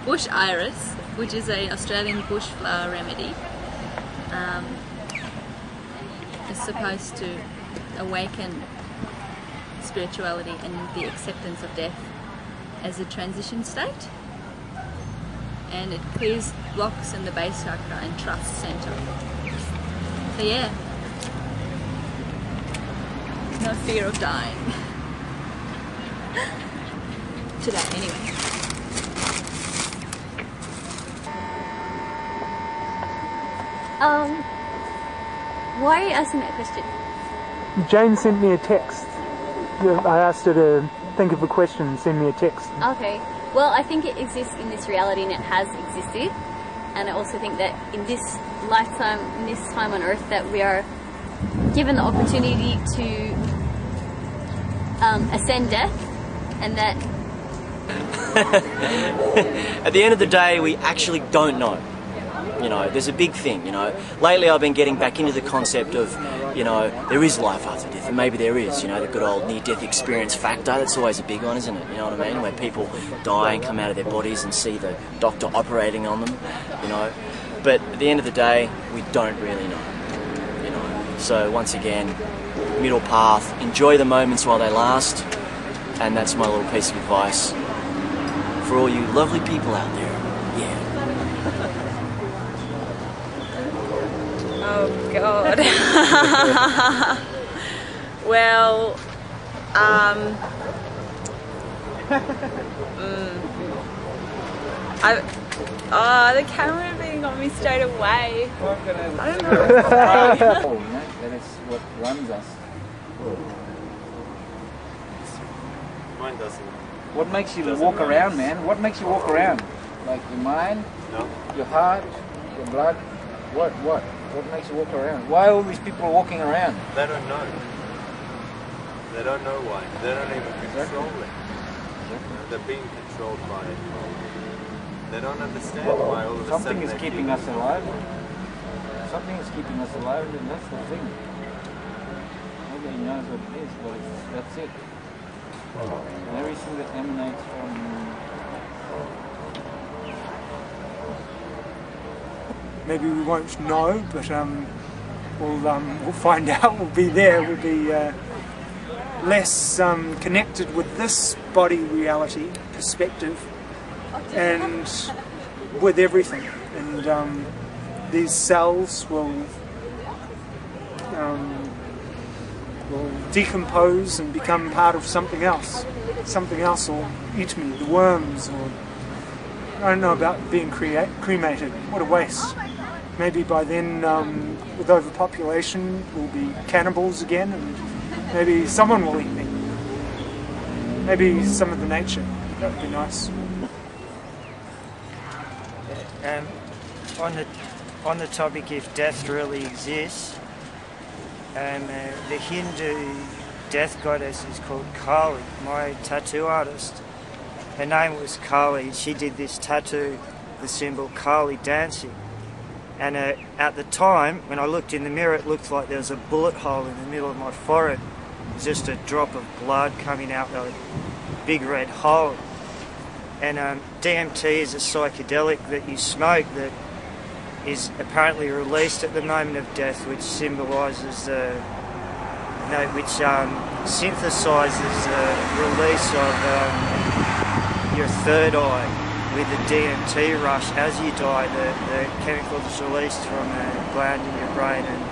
bush iris, which is an Australian bush flower remedy, is supposed to awaken spirituality and the acceptance of death as a transition state, and it clears blocks in the base chakra and trust center. So yeah, no fear of dying. Today anyway. Why are you asking that question? Jane sent me a text. I asked her to think of a question and send me a text. Okay. Well, I think it exists in this reality and it has existed. And I also think that in this lifetime, in this time on Earth, that we are given the opportunity to ascend death, and that at the end of the day, we actually don't know. You know, there's a big thing, you know. Lately I've been getting back into the concept of, you know, there is life after death, and maybe there is, you know, the good old near-death experience factor. That's always a big one, isn't it? You know what I mean? Where people die and come out of their bodies and see the doctor operating on them, you know. But at the end of the day, we don't really know, you know. So once again, middle path, enjoy the moments while they last, and that's my little piece of advice for all you lovely people out there. Yeah. Oh God. Well, the camera being on me straight away. I don't know what to say. That is what runs us. Mine doesn't. What makes you walk around, man? What makes you walk around? Like your mind? No. Your heart? Your blood? What? What makes you walk around? Why are all these people walking around? They don't know. They don't know why. They don't even control it. They're being controlled by it. They don't understand why all of a sudden Something is keeping us alive. Something is keeping us alive, and that's the thing. Nobody knows what it is, but that's it. And everything that emanates from Maybe we won't know, but we'll find out. We'll be there. We'll be less connected with this body reality perspective, and with everything. And these cells will decompose and become part of something else. Something else will eat me. The worms, or I don't know about being cremated. What a waste. Maybe by then, with overpopulation, we'll be cannibals again, and maybe someone will eat me. Maybe some of the nature. That would be nice. On the topic if death really exists, the Hindu death goddess is called Kali. My tattoo artist, her name was Kali. She did this tattoo, the symbol Kali dancing. And at the time, when I looked in the mirror, it looked like there was a bullet hole in the middle of my forehead. It was just a drop of blood coming out of a big red hole. And DMT is a psychedelic that you smoke that is apparently released at the moment of death, which symbolises which synthesises the release of your third eye. With the DMT rush, as you die, the chemical is released from a gland in your brain and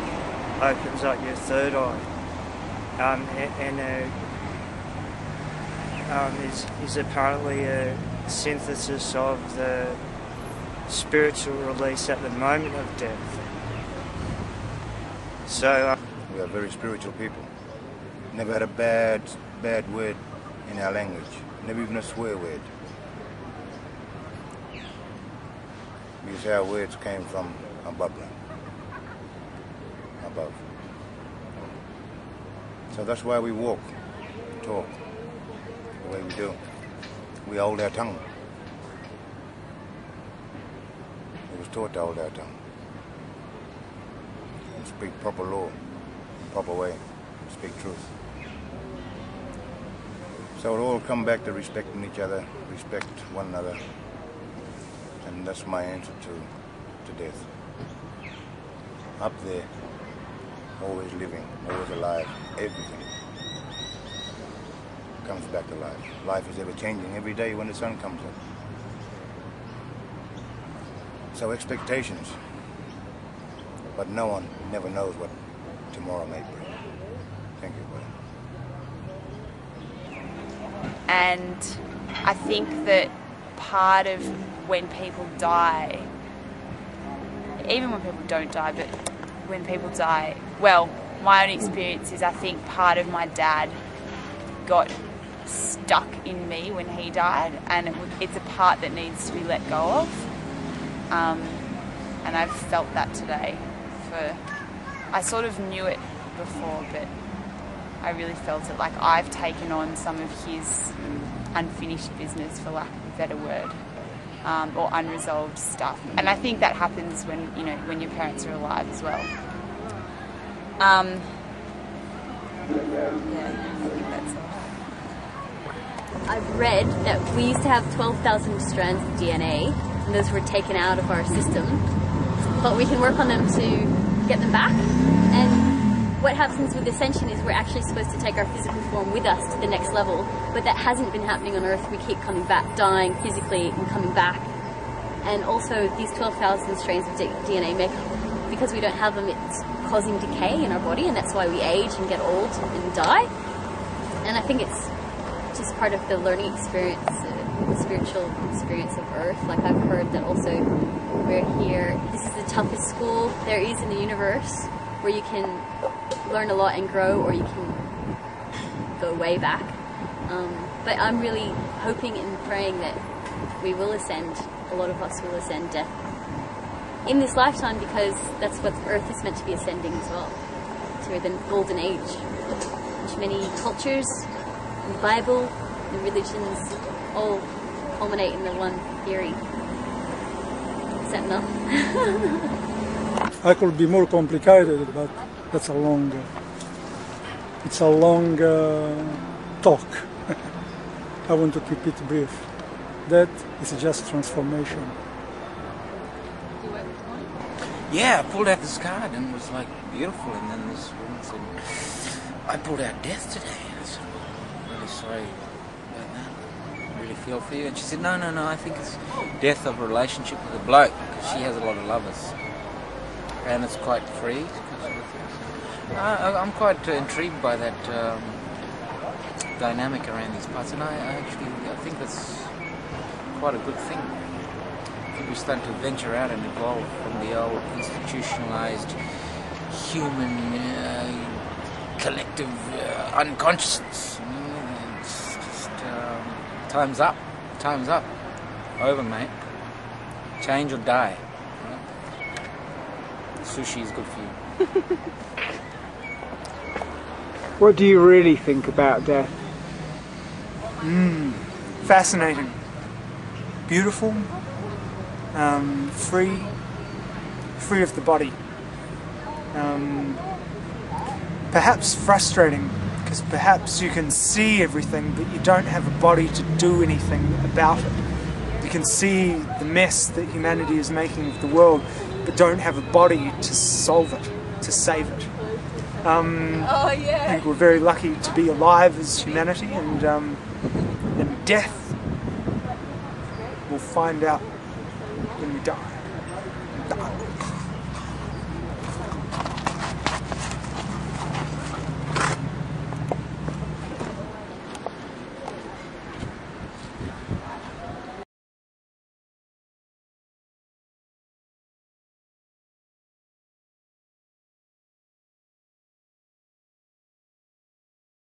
opens up your third eye. Is apparently a synthesis of the spiritual release at the moment of death. So we are very spiritual people. Never had a bad word in our language. Never even a swear word. Because our words came from above. So that's why we walk, talk, the way we do. We hold our tongue. We was taught to hold our tongue. And speak proper law, proper way, speak truth. So it all come back to respecting each other, respect one another, And that's my answer to death. Up there, always living, always alive, everything comes back to life. Life is ever changing every day when the sun comes up. So expectations, but no one never knows what tomorrow may bring. Thank you, brother. And I think that part of when people die, even when people don't die, but when people die, well, my own experience is I think part of my dad got stuck in me when he died, and it's a part that needs to be let go of. And I've felt that today. I sort of knew it before, but I really felt it. Like I've taken on some of his unfinished business, for lack of a better word, or unresolved stuff. And I think that happens when your parents are alive as well. Yeah, I think that's all. I've read that we used to have 12,000 strands of DNA, and those were taken out of our system, but we can work on them to get them back. And what happens with Ascension is we're actually supposed to take our physical form with us to the next level, but that hasn't been happening on Earth. We keep coming back, dying physically and coming back. And also these 12,000 strains of DNA because we don't have them, it's causing decay in our body, and that's why we age and get old and die. And I think it's just part of the learning experience, the spiritual experience of Earth. Like I've heard that also we're here, this is the toughest school there is in the universe, where you can learn a lot and grow, or you can go way back. But I'm really hoping and praying that we will ascend, a lot of us will ascend death in this lifetime, because that's what Earth is meant to be ascending as well, to the golden age, which many cultures, the Bible, the religions all culminate in the one theory. Is that enough? I could be more complicated, but that's a long talk. I want to keep it brief. That is just transformation. Yeah, I pulled out this card and it was like beautiful, and then this woman said, I pulled out death today. I said, well, I'm really sorry about that. I really feel for you. And she said, no, I think it's death of a relationship with a bloke, because she has a lot of lovers. And it's quite free. I'm quite intrigued by that dynamic around these parts, and I think that's quite a good thing. I think we're starting to venture out and evolve from the old institutionalized human collective unconsciousness. It's just time's up. Time's up. Over, mate. Change or die. Sushi is good for you. What do you really think about death? Fascinating. Beautiful. Free of the body. Perhaps frustrating, because perhaps you can see everything, but you don't have a body to do anything about it. You can see the mess that humanity is making of the world, but don't have a body to solve it, to save it. I think we're very lucky to be alive as humanity, and death, we'll find out when we die.